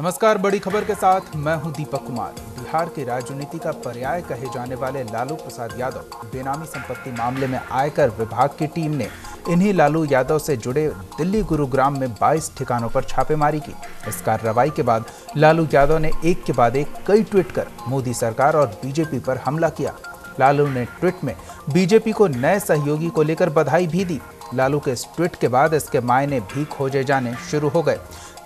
नमस्कार, बड़ी खबर के साथ मैं हूं दीपक कुमार। बिहार की राजनीति का पर्याय कहे जाने वाले लालू प्रसाद यादव बेनामी संपत्ति मामले में आयकर विभाग की टीम ने इन्हीं लालू यादव से जुड़े दिल्ली गुरुग्राम में 22 ठिकानों पर छापेमारी की। इस कार्रवाई के बाद लालू यादव ने एक के बाद एक कई ट्वीट कर मोदी सरकार और बीजेपी पर हमला किया। लालू ने ट्वीट में बीजेपी को नए सहयोगी को लेकर बधाई भी दी। लालू के इस ट्वीट के बाद इसके मायने भी खोजे जाने शुरू हो गए।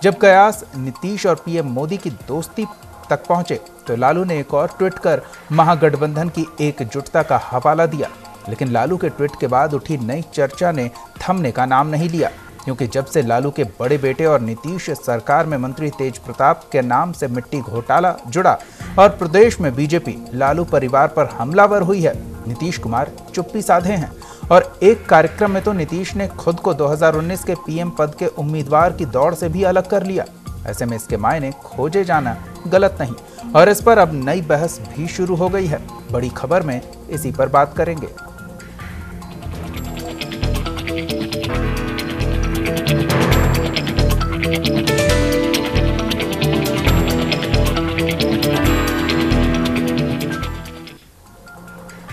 जब कयास नीतीश और पीएम मोदी की दोस्ती तक पहुंचे तो लालू ने एक और ट्वीट कर महागठबंधन की एकजुटता का हवाला दिया। लेकिन लालू के ट्वीट के बाद उठी नई चर्चा ने थमने का नाम नहीं लिया, क्योंकि जब से लालू के बड़े बेटे और नीतीश सरकार में मंत्री तेज प्रताप के नाम से मिट्टी घोटाला जुड़ा और प्रदेश में बीजेपी लालू परिवार पर हमलावर हुई है, नीतीश कुमार चुप्पी साधे हैं। और एक कार्यक्रम में तो नीतीश ने खुद को 2019 के पीएम पद के उम्मीदवार की दौड़ से भी अलग कर लिया। ऐसे में इसके मायने खोजे जाना गलत नहीं और इस पर अब नई बहस भी शुरू हो गई है। बड़ी खबर में इसी पर बात करेंगे।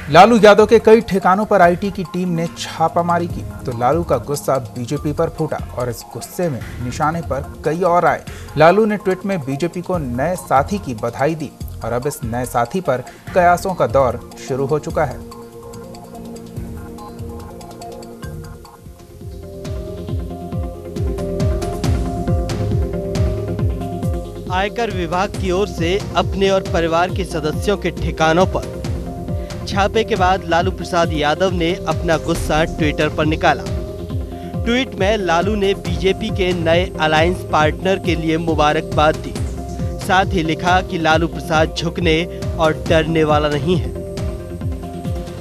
लालू यादव के कई ठिकानों पर आईटी की टीम ने छापामारी की तो लालू का गुस्सा बीजेपी पर फूटा और इस गुस्से में निशाने पर कई और आए। लालू ने ट्वीट में बीजेपी को नए साथी की बधाई दी और अब इस नए साथी पर कयासों का दौर शुरू हो चुका है। आयकर विभाग की ओर से अपने और परिवार के सदस्यों के ठिकानों पर छापे के बाद लालू प्रसाद यादव ने अपना गुस्सा ट्विटर पर निकाला। ट्वीट में लालू ने बीजेपी के नए अलायंस पार्टनर के लिए मुबारकबाद दी। साथ ही लिखा कि लालू प्रसाद झुकने और डरने वाला नहीं है।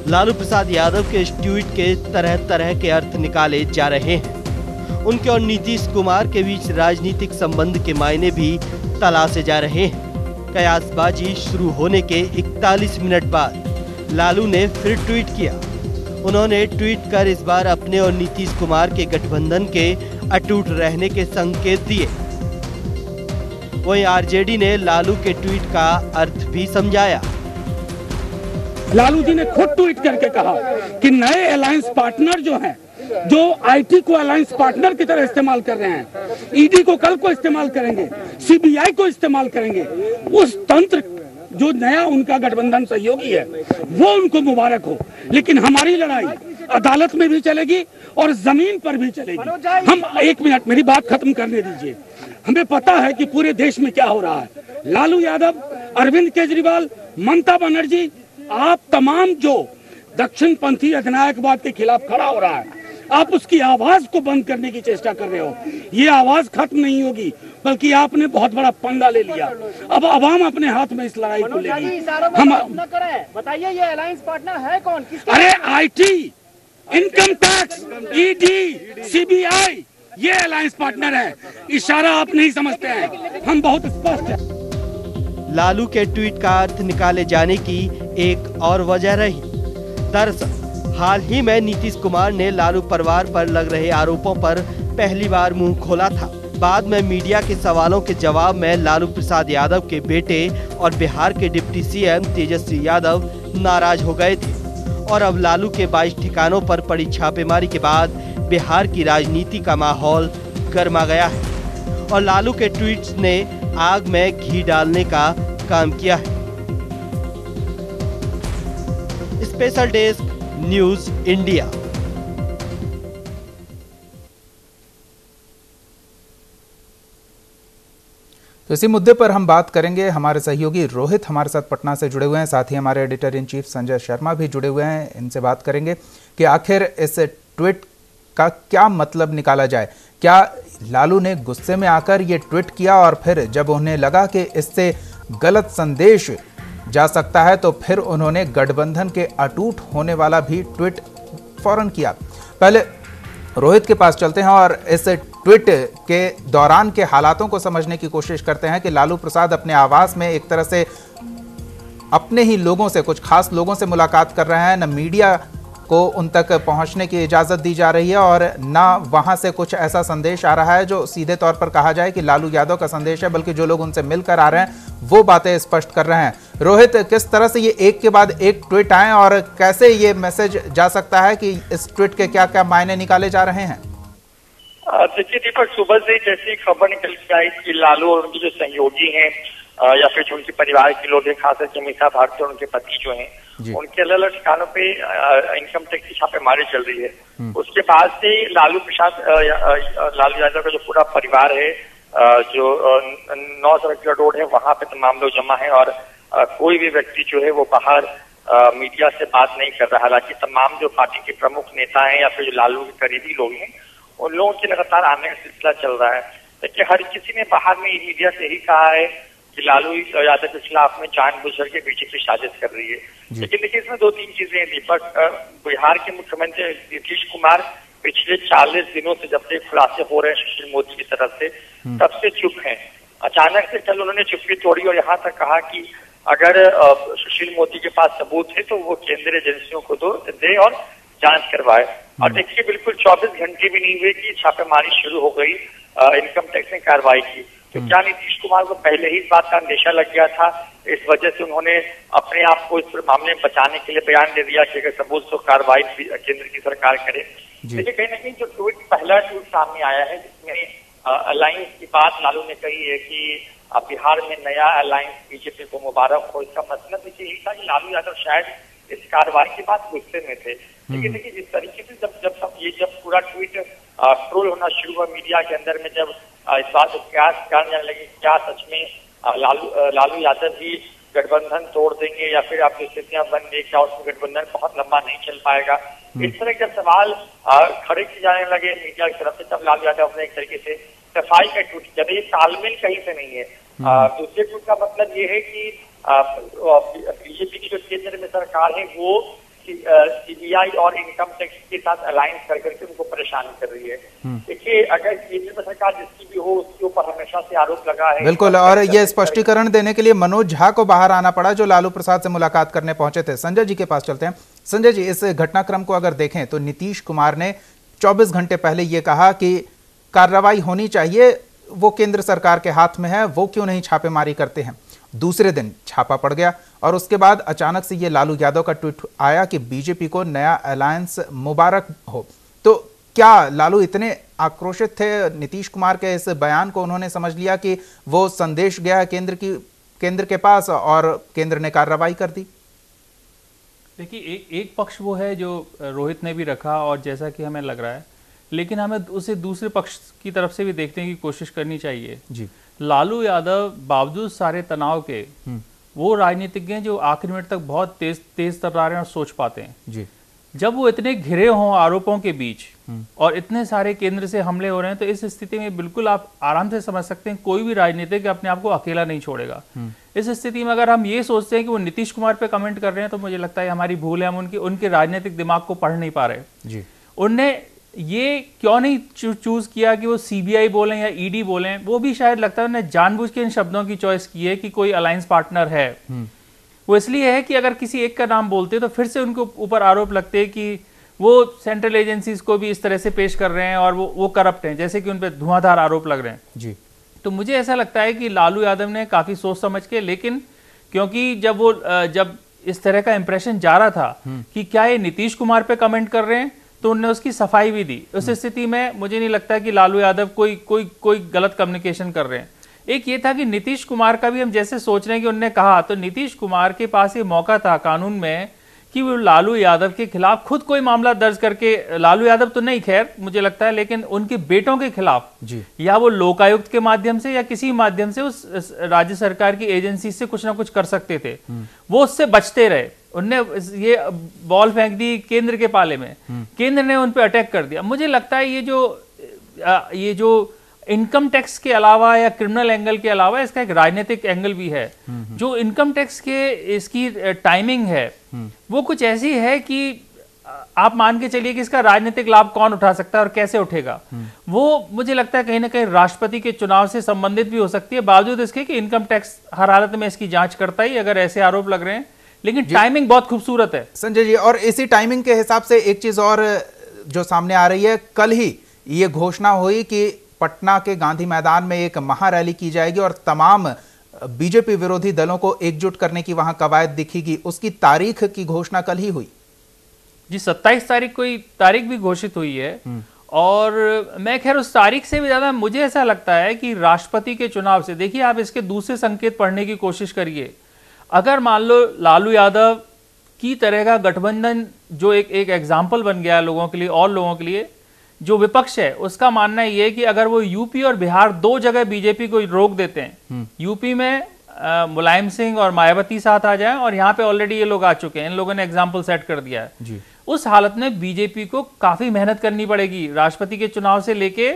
लालू प्रसाद यादव के इस ट्वीट के तरह तरह के अर्थ निकाले जा रहे हैं। उनके और नीतीश कुमार के बीच राजनीतिक संबंध के मायने भी तलाशे जा रहे हैं। कयासबाजी शुरू होने के 41 मिनट बाद लालू ने फिर ट्वीट किया। उन्होंने ट्वीट कर इस बार अपने और नीतीश कुमार के गठबंधन के अटूट रहने के संकेत दिए। वहीं आरजेडी ने लालू के ट्वीट का अर्थ भी समझाया। लालू जी ने खुद ट्वीट करके कहा कि नए अलायंस पार्टनर जो हैं, जो आईटी को अलायंस पार्टनर की तरह इस्तेमाल कर रहे हैं, ईडी को कल को इस्तेमाल करेंगे, सीबीआई को इस्तेमाल करेंगे, उस तंत्र जो नया उनका गठबंधन सहयोगी है वो उनको मुबारक हो। लेकिन हमारी लड़ाई अदालत में भी चलेगी और जमीन पर भी चलेगी। हम एक मिनट मेरी बात खत्म करने दीजिए। हमें पता है कि पूरे देश में क्या हो रहा है। लालू यादव, अरविंद केजरीवाल, ममता बनर्जी, आप तमाम जो दक्षिण पंथी अधिनायकवाद के खिलाफ खड़ा हो रहा है, आप उसकी आवाज को बंद करने की चेष्टा कर रहे हो। ये आवाज खत्म नहीं होगी, बल्कि आपने बहुत बड़ा पंगा ले लिया। अब आवाम अपने हाथ में इस लड़ाई को लेगी। हम बताइए, ये अलायंस पार्टनर है कौन? अरे IT, income tax, ED, CBI, ये अलायंस पार्टनर है। इशारा आप नहीं समझते हैं, हम बहुत स्पष्ट हैं। लालू के ट्वीट का अर्थ निकाले जाने की एक और वजह रही। दरअसल हाल ही में नीतीश कुमार ने लालू परिवार पर लग रहे आरोपों पर पहली बार मुंह खोला था। बाद में मीडिया के सवालों के जवाब में लालू प्रसाद यादव के बेटे और बिहार के डिप्टी सीएम तेजस्वी यादव नाराज हो गए थे और अब लालू के 22 ठिकानों पर पड़ी छापेमारी के बाद बिहार की राजनीति का माहौल गर्मा गया है और लालू के ट्वीट्स ने आग में घी डालने का काम किया है। Special desk news India. तो इसी मुद्दे पर हम बात करेंगे। हमारे सहयोगी रोहित हमारे साथ पटना से जुड़े हुए हैं, साथ ही हमारे editor in chief Sanjay Sharma भी जुड़े हुए हैं। इनसे बात करेंगे कि आखिर इस ट्वीट का क्या मतलब निकाला जाए। क्या लालू ने गुस्से में आकर ये ट्वीट किया और फिर जब उन्हें लगा कि इससे गलत संदेश जा सकता है तो फिर उन्होंने गठबंधन के अटूट होने वाला भी ट्वीट फौरन किया? पहले रोहित के पास चलते हैं और इस ट्वीट के दौरान के हालातों को समझने की कोशिश करते हैं कि लालू प्रसाद अपने आवास में एक तरह से अपने ही लोगों से, कुछ खास लोगों से मुलाकात कर रहे हैं, न मीडिया को उन तक पहुंचने की इजाज़त दी जा रही है और ना वहां से कुछ ऐसा संदेश आ रहा है जो सीधे तौर पर कहा जाए कि लालू यादव का संदेश है, बल्कि जो लोग उनसे मिलकर आ रहे हैं वो बातें स्पष्ट कर रहे हैं। रोहित, किस तरह से ये एक के बाद एक ट्वीट आए और कैसे ये मैसेज जा सकता है कि इस ट्वीट के क्या क्या मायने निकाले जा रहे हैं? देखिए दीपक, सुबह से जैसी खबर निकल के आई कि लालू और उनके जो सहयोगी हैं या फिर जो उनके परिवार के लोग हैं, खासकर के मीसा भारती और उनके पति जो हैं, उनके अलग अलग ठिकानों पे इनकम टैक्स की छापेमारी चल रही है। उसके बाद से लालू यादव का जो पूरा परिवार है, जो 9 सर्कुलर रोड है, वहां पे तमाम लोग जमा है और कोई भी व्यक्ति जो है वो बाहर मीडिया से बात नहीं कर रहा। हालांकि तमाम जो पार्टी के प्रमुख नेता हैं या फिर जो लालू के करीबी लोग हैं, उन लोगों के लगातार आने का सिलसिला चल रहा है। देखिए, हर किसी ने बाहर में मीडिया से ही कहा है कि लालू यादव के खिलाफ में जानबूझ के बीजेपी साजिश कर रही है। लेकिन देखिए, इसमें 2-3 चीजें हैं दीपक। बिहार के मुख्यमंत्री नीतीश कुमार पिछले 40 दिनों से, जब से खुलासे हो रहे हैं सुशील मोदी की तरफ से, तब से चुप हैं। अचानक से कल उन्होंने चुप्पी तोड़ी और यहाँ तक कहा कि अगर सुशील मोदी के पास सबूत है तो वो केंद्रीय एजेंसियों को दे और जांच करवाए। और देखिए, बिल्कुल 24 घंटे भी नहीं हुए कि छापेमारी शुरू हो गई, इनकम टैक्स ने कार्रवाई की। तो क्या नीतीश कुमार को पहले ही इस बात का अंदेशा लग गया था? इस वजह से उन्होंने अपने आप को इस मामले में बचाने के लिए बयान दे दिया कि अगर सबूत तो कार्रवाई केंद्र की सरकार करे। देखिए, कहीं ना कहीं जो पहला ट्वीट सामने आया है जिसमें अलायंस की बात लालू ने कही है कि बिहार में नया अलायंस बीजेपी को मुबारक हो, इसका मतलब देखिए यही था कि लालू यादव शायद इस कार्रवाई के बाद गुस्से में थे। लेकिन देखिए, जिस तरीके से जब पूरा ट्वीट ट्रोल होना शुरू हुआ मीडिया के अंदर में, जब इस बात को कयास करने लगे क्या सच में लालू यादव ही गठबंधन तोड़ देंगे या फिर आप स्थितियां बन गई, क्या उसमें गठबंधन बहुत लंबा नहीं चल पाएगा, इस तरह के सवाल खड़े किए जाने लगे मीडिया की तरफ से, तब लालू यादव अपने एक तरीके से सफाई का ट्वीट किया। ये तालमेल कहीं से नहीं है। दूसरे ट्वीट का मतलब ये है कि बीजेपी की जो केंद्र में सरकार है वो सीबीआई और इनकम टैक्स के साथ अलायंस कर करके उनको परेशान कर रही है। देखिए, अगर केंद्र में सरकार जिसकी भी हो उसके ऊपर हमेशा से आरोप लगा है। बिल्कुल, और ये स्पष्टीकरण देने के लिए मनोज झा को बाहर आना पड़ा जो लालू प्रसाद से मुलाकात करने पहुंचे थे। संजय जी के पास चलते हैं। संजय जी, इस घटनाक्रम को अगर देखें तो नीतीश कुमार ने 24 घंटे पहले ये कहा कि कार्रवाई होनी चाहिए, वो केंद्र सरकार के हाथ में है, वो क्यों नहीं छापेमारी करते हैं। दूसरे दिन छापा पड़ गया और उसके बाद अचानक से ये लालू यादव का ट्वीट आया कि बीजेपी को नया अलायंस मुबारक हो। तो क्या लालू इतने आक्रोशित थे नीतीश कुमार के इस बयान को, उन्होंने समझ लिया कि वो संदेश गया है केंद्र के पास और केंद्र ने कार्रवाई कर दी? देखिए, एक पक्ष वो है जो रोहित ने भी रखा और जैसा कि हमें लग रहा है, लेकिन हमें उसे दूसरे पक्ष की तरफ से भी देखने की कोशिश करनी चाहिए जी। लालू यादव बावजूद सारे तनाव के वो राजनीतिज्ञ हैं जो आखिरी मिनट तक बहुत तेज तर्रार हैं और सोच पाते हैं जी। जब वो इतने घिरे हों आरोपों के बीच और इतने सारे केंद्र से हमले हो रहे हैं, तो इस स्थिति में बिल्कुल आप आराम से समझ सकते हैं कोई भी राजनीतिज्ञ अपने आप को अकेला नहीं छोड़ेगा। इस स्थिति में अगर हम ये सोचते हैं कि वो नीतीश कुमार पे कमेंट कर रहे हैं, तो मुझे लगता है हमारी भूल है, हम उनके राजनीतिक दिमाग को पढ़ नहीं पा रहे जी। उनने ये क्यों नहीं चूज किया कि वो सीबीआई बोलें या ईडी बोलें, वो भी शायद लगता है उन्होंने जानबूझ के इन शब्दों की चॉइस की है कि कोई अलायंस पार्टनर है। वो इसलिए है कि अगर किसी एक का नाम बोलते तो फिर से उनके ऊपर आरोप लगते कि वो सेंट्रल एजेंसीज को भी इस तरह से पेश कर रहे हैं और वो करप्ट हैं, जैसे कि उन पर धुआंधार आरोप लग रहे हैं जी। तो मुझे ऐसा लगता है कि लालू यादव ने काफी सोच समझ के, लेकिन क्योंकि जब इस तरह का इंप्रेशन जा रहा था कि क्या ये नीतीश कुमार पे कमेंट कर रहे हैं, तो उन्होंने उसकी सफाई भी दी। उस स्थिति में मुझे नहीं लगता कि लालू यादव कोई गलत कम्युनिकेशन कर रहे हैं। एक ये था कि नीतीश कुमार का भी हम जैसे सोच रहे हैं कि उन्होंने कहा, तो नीतीश कुमार के पास ये मौका था कानून में कि वो लालू यादव के खिलाफ खुद कोई मामला दर्ज करके, लालू यादव तो नहीं खैर मुझे लगता है, लेकिन उनके बेटों के खिलाफ जी, या वो लोकायुक्त के माध्यम से या किसी माध्यम से उस राज्य सरकार की एजेंसी से कुछ ना कुछ कर सकते थे। वो उससे बचते रहे, उनने ये बॉल फेंक दी केंद्र के पाले में, केंद्र ने उन पे अटैक कर दिया। मुझे लगता है ये जो इनकम टैक्स के अलावा या क्रिमिनल एंगल के अलावा इसका एक राजनीतिक एंगल भी है। जो इनकम टैक्स के इसकी टाइमिंग है वो कुछ ऐसी है कि आप मान के चलिए कि इसका राजनीतिक लाभ कौन उठा सकता है और कैसे उठेगा। वो मुझे लगता है कहीं ना कहीं राष्ट्रपति के चुनाव से संबंधित भी हो सकती है, बावजूद इसके कि इनकम टैक्स हर हालत में इसकी जांच करता ही, अगर ऐसे आरोप लग रहे हैं लेकिन टाइमिंग बहुत खूबसूरत है संजय जी। और इसी टाइमिंग के हिसाब से एक चीज और जो सामने आ रही है, कल ही ये घोषणा हुई कि पटना के गांधी मैदान में एक महारैली की जाएगी और तमाम बीजेपी विरोधी दलों को एकजुट करने की वहां कवायद दिखेगी। उसकी तारीख की घोषणा कल ही हुई जी, 27 तारीख को तारीख भी घोषित हुई है। और मैं खैर उस तारीख से भी ज्यादा मुझे ऐसा लगता है कि राष्ट्रपति के चुनाव से, देखिए आप इसके दूसरे संकेत पढ़ने की कोशिश करिए। अगर मान लो लालू यादव की तरह का गठबंधन जो एक एग्जाम्पल बन गया लोगों के लिए, और लोगों के लिए, जो विपक्ष है उसका मानना ये है कि अगर वो यूपी और बिहार दो जगह बीजेपी को रोक देते हैं, यूपी में मुलायम सिंह और मायावती साथ आ जाएं और यहाँ पे ऑलरेडी ये लोग आ चुके हैं, इन लोगों ने एग्जाम्पल सेट कर दिया है जी। उस हालत में बीजेपी को काफी मेहनत करनी पड़ेगी राष्ट्रपति के चुनाव से लेके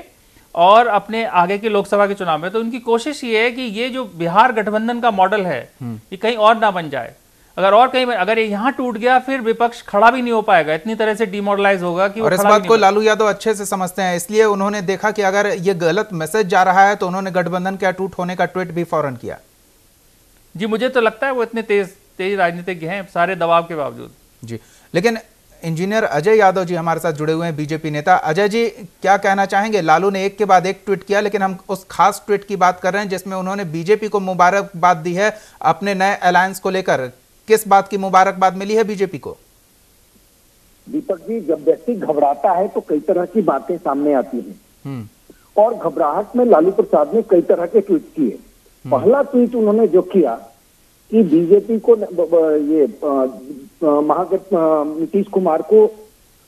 और अपने आगे के लोकसभा के चुनाव में। तो उनकी कोशिश ये है कि ये जो बिहार गठबंधन का मॉडल है ये कहीं और ना बन जाए। अगर ये यहाँ टूट गया फिर विपक्ष खड़ा भी नहीं हो पाएगा, इतनी तरह से डिमोरलाइज होगा कि और इस बात को लालू यादव अच्छे से समझते हैं, इसलिए उन्होंने देखा कि अगर ये गलत मैसेज जा रहा है तो उन्होंने गठबंधन के अटूट होने का ट्वीट भी फौरन किया। जी, मुझे तो लगता है वो इतने तेज राजनीतिज्ञ हैं सारे दबाव के बावजूद जी। लेकिन इंजीनियर अजय यादव जी हमारे साथ जुड़े हुए हैं, बीजेपी नेता। अजय जी, क्या कहना चाहेंगे? लालू ने एक के बाद एक ट्वीट किया, लेकिन हम उस खास ट्वीट की बात कर रहे हैं जिसमें उन्होंने बीजेपी को मुबारकबाद दी है अपने नए अलायंस को लेकर। किस बात की मुबारकबाद मिली है बीजेपी को? दीपक जी, जब व्यक्ति घबराता है तो कई तरह की बातें सामने आती हैं और घबराहट में लालू प्रसाद ने कई तरह के ट्वीट किए। पहला ट्वीट उन्होंने जो किया कि बीजेपी को ये नीतीश कुमार को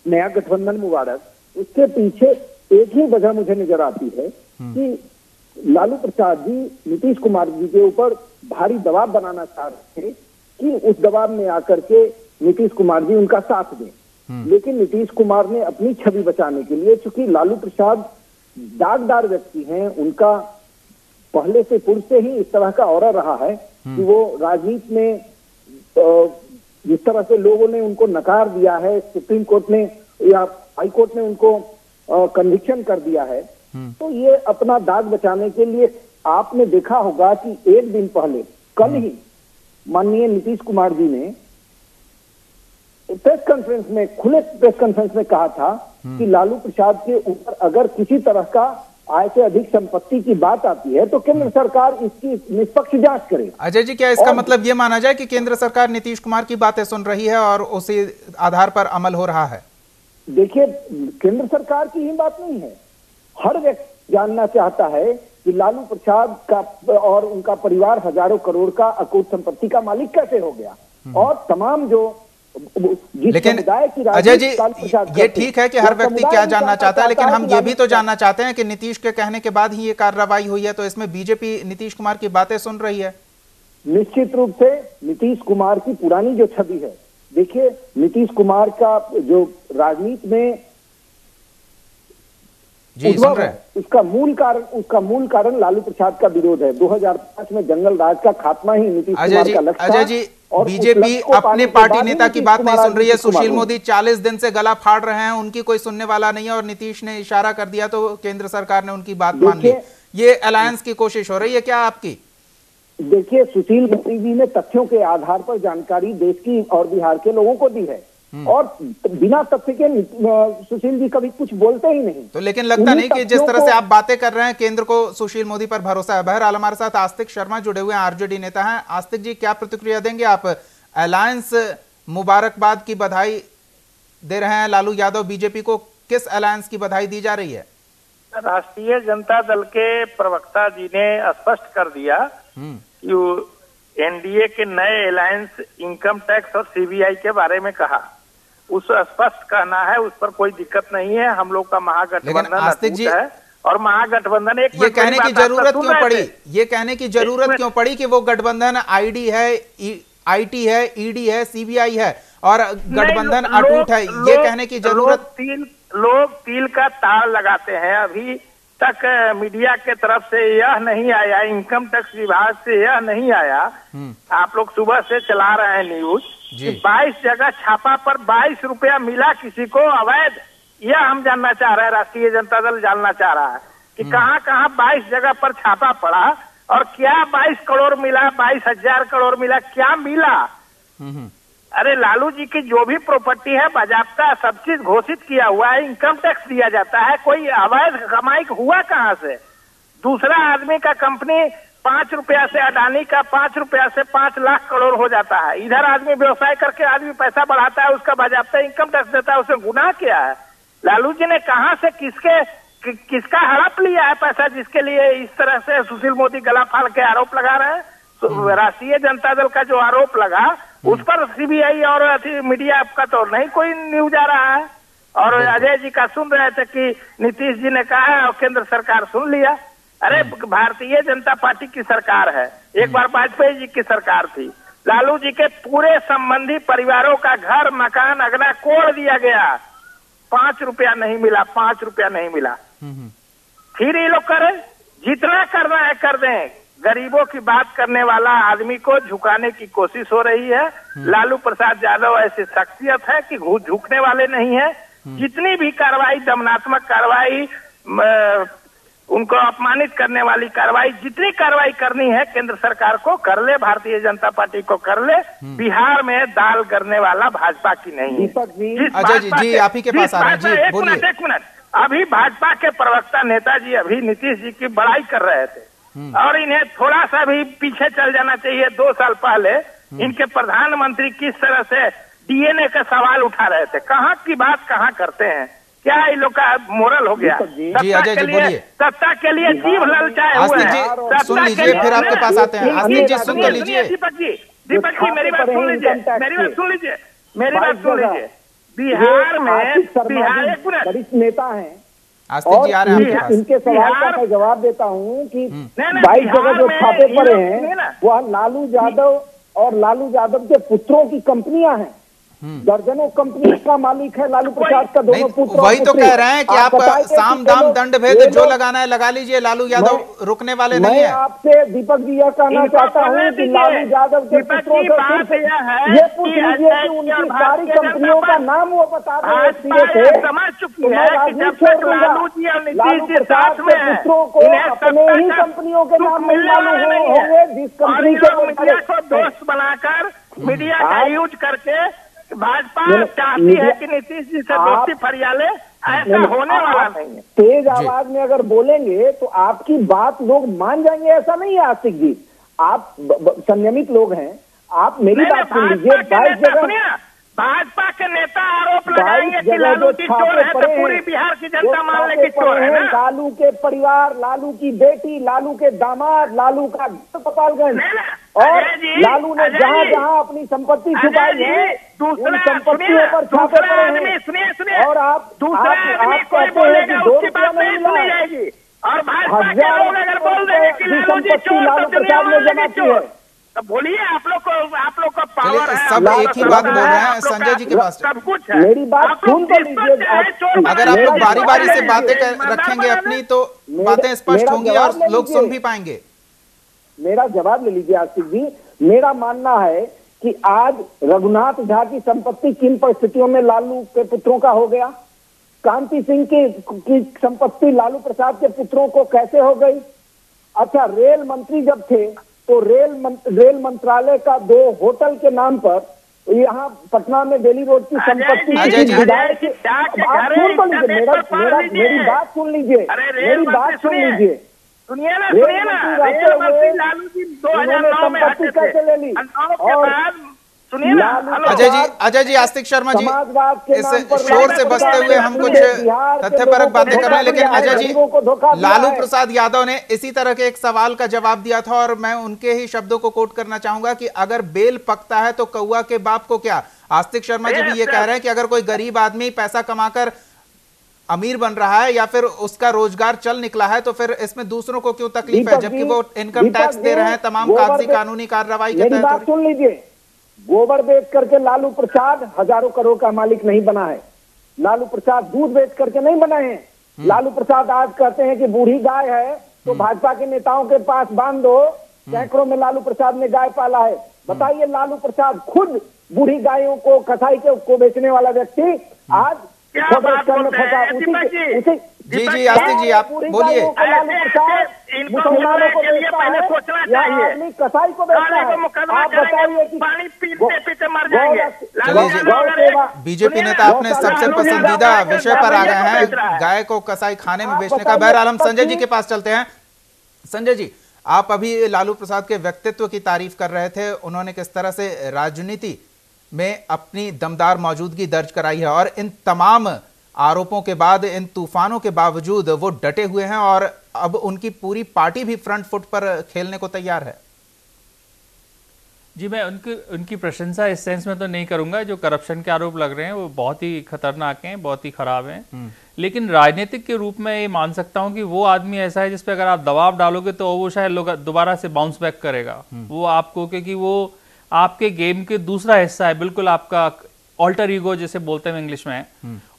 नया गठबंधन मुबारक, उसके पीछे एक ही वजह मुझे नजर आती है कि लालू प्रसाद जी नीतीश कुमार जी के ऊपर भारी दबाव बनाना चाह रहे थे कि उस दबाव में आकर के नीतीश कुमार जी उनका साथ दें। लेकिन नीतीश कुमार ने अपनी छवि बचाने के लिए, चूंकि लालू प्रसाद दागदार व्यक्ति हैं, उनका पहले से पूर्व से ही इस तरह का ऑरा रहा है कि वो राजनीति में जिस तरह से लोगों ने उनको नकार दिया है, सुप्रीम कोर्ट ने या हाई कोर्ट ने उनको कन्विक्शन कर दिया है, तो ये अपना दाग बचाने के लिए आपने देखा होगा कि एक दिन पहले कल ही माननीय नीतीश कुमार जी ने प्रेस कॉन्फ्रेंस में, खुले प्रेस कॉन्फ्रेंस में कहा था कि लालू प्रसाद के ऊपर अगर किसी तरह का आय से अधिक संपत्ति की बात आती है तो केंद्र सरकार इसकी निष्पक्ष जांच करे। अजय जी, क्या इसका मतलब ये माना जाए कि केंद्र सरकार नीतीश कुमार की बातें सुन रही है और उसी आधार पर अमल हो रहा है? देखिए, केंद्र सरकार की ही बात नहीं है, हर व्यक्ति जानना चाहता है कि लालू प्रसाद का और उनका परिवार हजारों करोड़ का अकूत संपत्ति का मालिक कैसे हो गया। और तमाम जो लेकिन अजय जी, ये ठीक है कि हर व्यक्ति क्या जानना चाहता है, लेकिन हम ये भी तो जानना चाहते हैं कि नीतीश के कहने के बाद ही ये कार्रवाई हुई है, तो इसमें बीजेपी नीतीश कुमार की बातें सुन रही है। निश्चित रूप से नीतीश कुमार की पुरानी जो छवि है, देखिए सुन रहे हैं, उसका मूल कारण लालू प्रसाद का विरोध है। 2005 में जंगल राज का खात्मा ही नीतीश कुमार का लक्ष्य था। अजय जी, बीजेपी अपने पार्टी नेता की बात नहीं सुन रही है। सुशील मोदी 40 दिन से गला फाड़ रहे हैं, उनकी कोई सुनने वाला नहीं है और नीतीश ने इशारा कर दिया तो केंद्र सरकार ने उनकी बात मान ली। ये अलायंस की कोशिश हो रही है क्या आपकी? देखिए, सुशील मोदी जी ने तथ्यों के आधार पर जानकारी देश की और बिहार के लोगों को दी है और बिना तथ्य के सुशील जी कभी कुछ बोलते ही नहीं। तो लेकिन लगता नहीं कि जिस तरह से आप बातें कर रहे हैं केंद्र को सुशील मोदी पर भरोसा है। बहरहाल हमारे साथ आस्तिक शर्मा जुड़े हुए हैं, आरजेडी नेता हैं। आस्तिक जी, क्या प्रतिक्रिया देंगे आप? अलायंस मुबारकबाद की बधाई दे रहे हैं लालू यादव, बीजेपी को किस अलायंस की बधाई दी जा रही है? राष्ट्रीय जनता दल के प्रवक्ता जी ने स्पष्ट कर दिया कि एनडीए के नए अलायंस इनकम टैक्स और सीबीआई के बारे में कहा। उस स्पष्ट कहना है, उस पर कोई दिक्कत नहीं है। हम लोग का महागठबंधन अटूट है और महागठबंधन एक ये कहने की जरूरत क्यों पड़ी? ये कहने की जरूरत क्यों पड़ी कि वो गठबंधन आईडी है, आईटी है, ईडी है, सीबीआई है और गठबंधन अटूट है, ये कहने की जरूरत? लोग तिल का ताड़ लगाते हैं। अभी तक मीडिया के तरफ से यह नहीं आया, इनकम टैक्स विभाग से यह नहीं आया, आप लोग सुबह से चला रहे हैं न्यूज कि 22 जगह छापा पर 22 रुपया मिला किसी को अवैध। यह हम जानना चाह रहे हैं, राष्ट्रीय जनता दल जानना चाह रहा है कि कहां 22 जगह पर छापा पड़ा और क्या 22 करोड़ मिला, 22,000 करोड़ मिला, क्या मिला? अरे लालू जी की जो भी प्रॉपर्टी है बाजाबता सब चीज घोषित किया हुआ है, इनकम टैक्स दिया जाता है, कोई अवैध कमाई हुआ कहाँ से? दूसरा आदमी का कंपनी 5 रुपया से, अडानी का 5 रुपया से 5 लाख करोड़ हो जाता है। इधर आदमी व्यवसाय करके आदमी पैसा बढ़ाता है, उसका बाजाबता इनकम टैक्स देता है, उससे गुनाह क्या है? लालू जी ने कहाँ से किसका हड़प लिया है पैसा, जिसके लिए इस तरह से सुशील मोदी गला फाड़ के आरोप लगा रहे हैं? राष्ट्रीय जनता दल का जो आरोप लगा उस पर सीबीआई और मीडिया का तो नहीं कोई न्यूज आ रहा है। और अजय जी का सुन रहे थे कि नीतीश जी ने कहा है और केंद्र सरकार सुन लिया। अरे भारतीय जनता पार्टी की सरकार है, एक बार वाजपेयी जी की सरकार थी, लालू जी के पूरे संबंधी परिवारों का घर मकान अगना कोड़ दिया गया, 5 रुपया नहीं मिला, 5 रुपया नहीं मिला। फिर ये लोग करें, जितना करना है कर दें। गरीबों की बात करने वाला आदमी को झुकाने की कोशिश हो रही है। लालू प्रसाद यादव ऐसी शख्सियत है कि झुकने वाले नहीं है। जितनी भी कार्रवाई, दमनात्मक कार्रवाई, उनको अपमानित करने वाली कार्रवाई, जितनी कार्रवाई करनी है केंद्र सरकार को कर ले, भारतीय जनता पार्टी को कर ले। बिहार में दाल करने वाला भाजपा की नहीं है। अजय जी आप ही के पास आ रहे हैं जी, बोलिए। एक मिनट, अभी भाजपा के प्रवक्ता नेताजी अभी नीतीश जी की बड़ाई कर रहे थे और इन्हें थोड़ा सा भी पीछे चल जाना चाहिए। 2 साल पहले इनके प्रधानमंत्री किस तरह से डीएनए का सवाल उठा रहे थे, कहाँ की बात कहाँ करते हैं? क्या इन लोग का मोरल हो गया? जी अजय जी बोलिए। सत्ता के लिए जीभ ललचाए हुए हैं। सुन लीजिए, फिर आपके पास आते हैं। आस्तिक जी सुन तो लीजिए। दीपक जी मेरी बात सुन लीजिए, मेरी बात सुन लीजिए, मेरी बात सुन लीजिए। बिहार में वरिष्ठ नेता हैं आस्तिक जी आ रहे हैं आपके पास। इनके सवाल का मैं जवाब देता हूँ कि 22 जगह जो छापे पड़े हैं वह लालू यादव और लालू यादव के पुत्रों की कंपनियां हैं। दर्जनों कंपनी का मालिक है लालू प्रसाद का, दोनों पुत्र। वही तो कह रहे हैं कि आप साम दाम दंड भेद जो लगाना है लगा लीजिए, लालू यादव रुकने वाले नहीं है। मैं आपसे दीपक जी यह कहना चाहता हूँ कि लालू यादव के पुत्रों से सिर्फ ये पूछ लीजिए कि उनकी सारी कंपनियों का नाम वो बता रहे हैं सिरे से। समझ चुकी मैं राजनीति छोड़ दूंगा। लालू प्रसाद के पुत्रों को अपने ही कंपनियों के नाम नहीं मालूम होंगे जिस कंपनी को दोस्त बनाकर मीडिया का यूज करके भाजपा चाहती है कि नीतीश जी से दोस्ती फरियाले, ऐसा होने वाला नहीं है। तेज आवाज में अगर बोलेंगे तो आपकी बात लोग मान जाएंगे, ऐसा नहीं है आशिक जी। आप संयमित लोग हैं, आप मेरी बात सुन लीजिए। 22 जगह भाजपा के नेता आरोप लगाएंगे कि लालू जी चोर है तो पूरी बिहार की जनता मान लेगी चोर है ना। लालू के परिवार, लालू की बेटी, लालू के दामाद, लालू का गोपालगंज और लालू ने जहाँ जहाँ अपनी संपत्ति छुपाई है उन संपत्तियों पर छापे पड़े हैं। और आप कहते हैं कि 2 रुपया नहीं मिला और भाजपा अगर बोल देंगे कि लालू जी चोर लालू प्रसाद ने जमा की है। तो बोलिए, आप लोग को पावर है, सब एक ही बात बोल रहे हैं। संजय जी के पास सब कुछ है। मेरी बात सुन तो लीजिए। अगर आप लोग बारी बारी से बातें रखेंगे अपनी तो बातें स्पष्ट होंगी और लोग सुन भी पाएंगे। मेरा जवाब ले लीजिए आशिक जी। मेरा मानना है कि आज रघुनाथ झा की संपत्ति किन परिस्थितियों में लालू के पुत्रों का हो गया, कांति सिंह की संपत्ति लालू प्रसाद के पुत्रों को कैसे हो गई। अच्छा, रेल मंत्री जब थे तो रेल मंत्रालय का 2 होटल के नाम पर यहाँ पटना में दिल्ली रोड की संपत्ति मेरी बात सुन लीजिए, मेरी बात सुन लीजिए। सुनिए ना, रेल मंत्री लालू जी 2009 में हटे थे कैसे ले ली? और सुनिए ना अजय जी आस्तिक शर्मा जी इस शोर से बचते हुए हम कुछ तथ्यपरक बातें कर रहे हैं, लेकिन अजय जी लालू प्रसाद यादव ने इसी तरह के एक सवाल का जवाब दिया था और मैं उनके ही शब्दों को कोट करना चाहूंगा कि अगर बेल पकता है तो कौआ के बाप को क्या। आस्तिक शर्मा जी भी ये कह रहे हैं कि अगर कोई गरीब आदमी पैसा कमाकर अमीर बन रहा है या फिर उसका रोजगार चल निकला है तो फिर इसमें दूसरों को क्यों तकलीफ है, जबकि वो इनकम टैक्स दे रहे हैं, तमाम कागजी कानूनी कार्रवाई के तहत। बात सुन लीजिए, गोबर बेच करके लालू प्रसाद हजारों करोड़ का मालिक नहीं बना है। लालू प्रसाद दूध बेच करके नहीं बना है। लालू प्रसाद आज कहते हैं कि बूढ़ी गाय है तो भाजपा के नेताओं के पास बांध दो। सैकड़ों में लालू प्रसाद ने गाय पाला है। बताइए, लालू प्रसाद खुद बूढ़ी गायों को कसाई को बेचने वाला व्यक्ति आज जी आस्तिक जी आप बोलिए। मुसलमानों को पहले सोचना चाहिए, कसाई को आप बताइए कि पानी पीते पीते मर जाएंगे। बीजेपी नेता अपने सबसे पसंदीदा विषय पर आ गए हैं, गाय को कसाई खाने में बेचने का। बहरहाल हम संजय जी के पास चलते हैं। संजय जी, आप अभी लालू प्रसाद के व्यक्तित्व की तारीफ कर रहे थे, उन्होंने किस तरह से राजनीति में अपनी दमदार मौजूदगी दर्ज कराई है और इन तमाम आरोपों के बाद, इन तूफानों के बावजूद वो डटे हुए हैं और अब उनकी पूरी पार्टी भी फ्रंट फुट पर खेलने को तैयार है। जी, मैं उनकी प्रशंसा इस सेंस में तो नहीं करूंगा। जो करप्शन के आरोप लग रहे हैं वो बहुत ही खतरनाक हैं, बहुत ही खराब हैं। लेकिन राजनीतिक के रूप में ये मान सकता हूं कि वो आदमी ऐसा है जिस पे अगर आप दबाव डालोगे तो वो शायद लोग दोबारा से बाउंस बैक करेगा वो आपको, क्योंकि वो आपके गेम के दूसरा हिस्सा है, बिल्कुल आपका ऑल्टर ईगो जैसे बोलते हैं इंग्लिश में,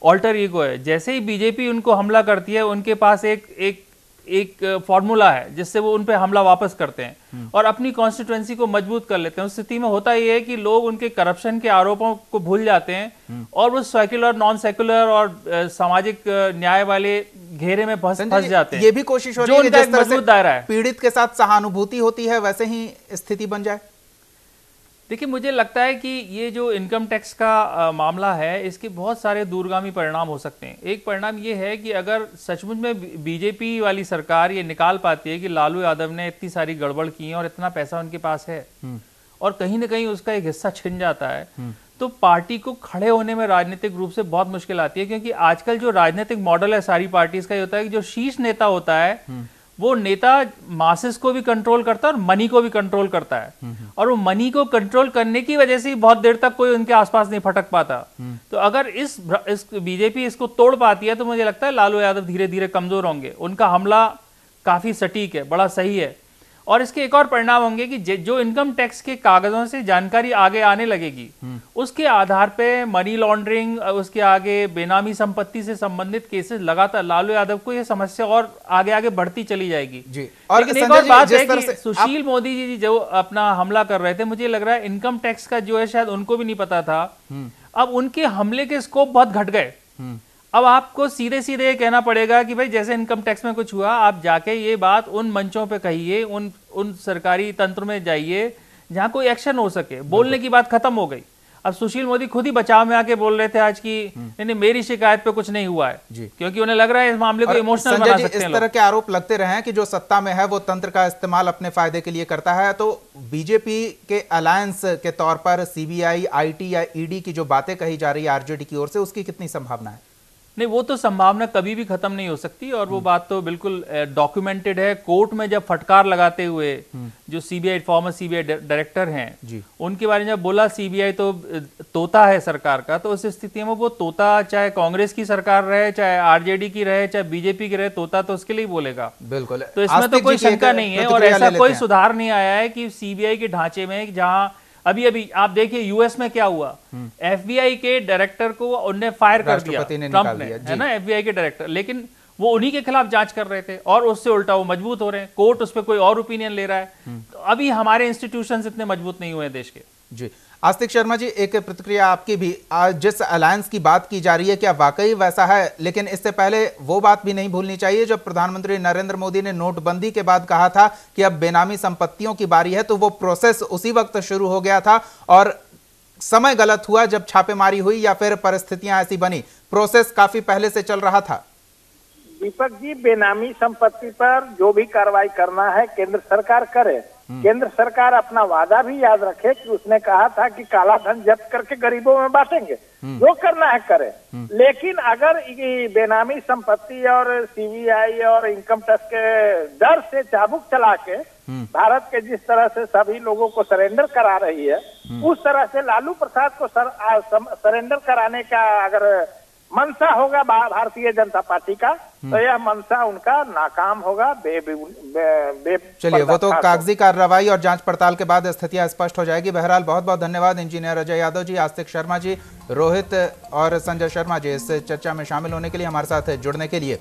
ऑल्टर ईगो है। जैसे ही बीजेपी उनको हमला करती है, उनके पास एक फॉर्मूला है जिससे वो उन पे हमला वापस करते हैं और अपनी कॉन्स्टिट्यूएंसी को मजबूत कर लेते हैं। उस स्थिति में होता यह है कि लोग उनके करप्शन के आरोपों को भूल जाते हैं और वो सेक्युलर, नॉन सेक्युलर और सामाजिक न्याय वाले घेरे में फंस जाते हैं। ये भी कोशिश हो रही है कि जिस तरह से दायरा है, पीड़ित के साथ सहानुभूति होती है, वैसे ही स्थिति बन जाए। देखिए, मुझे लगता है कि ये जो इनकम टैक्स का मामला है, इसके बहुत सारे दूरगामी परिणाम हो सकते हैं। एक परिणाम ये है कि अगर सचमुच में बीजेपी वाली सरकार ये निकाल पाती है कि लालू यादव ने इतनी सारी गड़बड़ की है और इतना पैसा उनके पास है और कहीं ना कहीं उसका एक हिस्सा छिन जाता है, तो पार्टी को खड़े होने में राजनीतिक रूप से बहुत मुश्किल आती है। क्योंकि आजकल जो राजनीतिक मॉडल है सारी पार्टीज का, ये होता है कि जो शीर्ष नेता होता है वो नेता मासेस को भी कंट्रोल करता है और मनी को भी कंट्रोल करता है, और वो मनी को कंट्रोल करने की वजह से बहुत देर तक कोई उनके आसपास नहीं फटक पाता। तो अगर इस बीजेपी इसको तोड़ पाती है तो मुझे लगता है लालू यादव धीरे धीरे कमजोर होंगे। उनका हमला काफी सटीक है, बड़ा सही है। और इसके एक और परिणाम होंगे कि जो इनकम टैक्स के कागजों से जानकारी आगे आने लगेगी, उसके आधार पे मनी लॉन्ड्रिंग, उसके आगे बेनामी संपत्ति से संबंधित केसेस लगातार लालू यादव को यह समस्या और आगे आगे बढ़ती चली जाएगी जी। और एक और बात है कि सुशील मोदी जी जो अपना हमला कर रहे थे, मुझे लग रहा है इनकम टैक्स का जो है शायद उनको भी नहीं पता था। अब उनके हमले के स्कोप बहुत घट गए। अब आपको सीधे सीधे कहना पड़ेगा कि भाई जैसे इनकम टैक्स में कुछ हुआ, आप जाके ये बात उन मंचों पे कहिए, उन सरकारी तंत्र में जाइए जहां कोई एक्शन हो सके। बोलने की बात खत्म हो गई। अब सुशील मोदी खुद ही बचाव में आके बोल रहे थे आज की नहीं, मेरी शिकायत पे कुछ नहीं हुआ है जी, क्योंकि उन्हें लग रहा है इस मामले को इमोशनल बना सकते हैं। इस तरह के आरोप लगते रहे हैं कि जो सत्ता में है वो तंत्र का इस्तेमाल अपने फायदे के लिए करता है। तो बीजेपी के अलायंस के तौर पर सीबीआई, आईटी या ईडी की जो बातें कही जा रही है आरजेडी की ओर से, उसकी कितनी संभावना है? नहीं, वो तो संभावना कभी भी खत्म नहीं हो सकती और वो बात तो बिल्कुल डॉक्यूमेंटेड है। कोर्ट में जब फटकार लगाते हुए जो सीबीआई, फॉर्मर सीबीआई डायरेक्टर हैं जी, उनके बारे में जब बोला सीबीआई तो तोता है सरकार का, तो उस स्थिति में वो तोता चाहे कांग्रेस की सरकार रहे, चाहे आरजेडी की रहे, चाहे बीजेपी की रहे, तोता तो उसके लिए बोलेगा। बिल्कुल, तो इसमें तो कोई शंका नहीं है। और ऐसा कोई सुधार नहीं आया है कि सीबीआई के ढांचे में, जहां अभी आप देखिए यूएस में क्या हुआ, एफबीआई के डायरेक्टर को उन्होंने फायर कर दिया ट्रंप ने, है ना, एफबीआई के डायरेक्टर, लेकिन वो उन्हीं के खिलाफ जांच कर रहे थे और उससे उल्टा वो मजबूत हो रहे हैं। कोर्ट उस पर कोई और ओपिनियन ले रहा है। तो अभी हमारे इंस्टीट्यूशंस इतने मजबूत नहीं हुए देश के। जी, आस्तिक शर्मा जी, एक प्रतिक्रिया आपकी भी। आज जिस अलायंस की बात की जा रही है, क्या वाकई वैसा है? लेकिन इससे पहले वो बात भी नहीं भूलनी चाहिए जब प्रधानमंत्री नरेंद्र मोदी ने नोटबंदी के बाद कहा था कि अब बेनामी संपत्तियों की बारी है, तो वो प्रोसेस उसी वक्त शुरू हो गया था और समय गलत हुआ जब छापेमारी हुई या फिर परिस्थितियां ऐसी बनी। प्रोसेस काफी पहले से चल रहा था। दीपक जी, बेनामी संपत्ति पर जो भी कार्रवाई करना है केंद्र सरकार करे। केंद्र सरकार अपना वादा भी याद रखे कि उसने कहा था कि काला धन जब्त करके गरीबों में बांटेंगे। जो करना है करे। लेकिन अगर बेनामी संपत्ति और सीबीआई और इनकम टैक्स के डर से चाबुक चला के भारत के जिस तरह से सभी लोगों को सरेंडर करा रही है, उस तरह से लालू प्रसाद को सरेंडर कराने का अगर मंशा होगा भारतीय जनता पार्टी का, तो यह मंशा उनका नाकाम होगा। चलिए, वो तो कागजी कार्रवाई और जांच पड़ताल के बाद स्थितियां स्पष्ट हो जाएगी। बहरहाल बहुत बहुत धन्यवाद इंजीनियर अजय यादव जी, आस्तिक शर्मा जी, रोहित और संजय शर्मा जी, इस चर्चा में शामिल होने के लिए, हमारे साथ जुड़ने के लिए।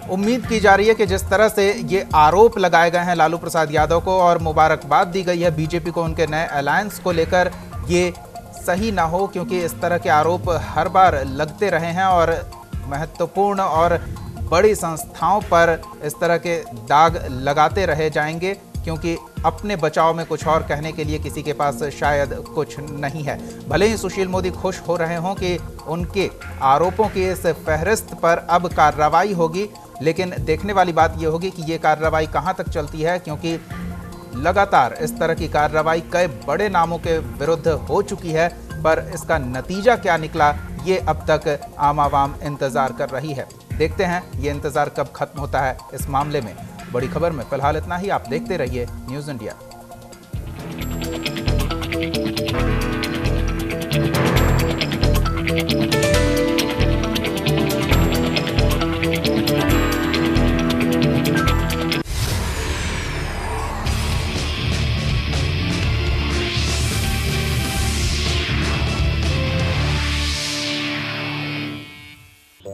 उम्मीद की जा रही है कि जिस तरह से ये आरोप लगाए गए हैं लालू प्रसाद यादव को और मुबारकबाद दी गई है बीजेपी को उनके नए अलायंस को लेकर, ये सही ना हो, क्योंकि इस तरह के आरोप हर बार लगते रहे हैं और महत्वपूर्ण और बड़ी संस्थाओं पर इस तरह के दाग लगाते रहे जाएंगे, क्योंकि अपने बचाव में कुछ और कहने के लिए किसी के पास शायद कुछ नहीं है। भले ही सुशील मोदी खुश हो रहे हों कि उनके आरोपों की इस फहरिस्त पर अब कार्रवाई होगी, लेकिन देखने वाली बात यह होगी कि ये कार्रवाई कहां तक चलती है, क्योंकि लगातार इस तरह की कार्रवाई कई बड़े नामों के विरुद्ध हो चुकी है, पर इसका नतीजा क्या निकला ये अब तक आम आवाम इंतजार कर रही है। देखते हैं ये इंतजार कब खत्म होता है इस मामले में। बड़ी खबर में फिलहाल इतना ही। आप देखते रहिए न्यूज़ इंडिया।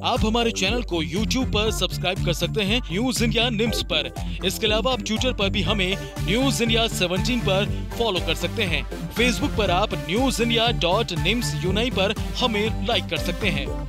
आप हमारे चैनल को YouTube पर सब्सक्राइब कर सकते हैं न्यूज इंडिया निम्स पर। इसके अलावा आप ट्विटर पर भी हमें न्यूज इंडिया 17 पर फॉलो कर सकते हैं। फेसबुक पर आप newsindia.nimsUnai पर हमें लाइक कर सकते हैं।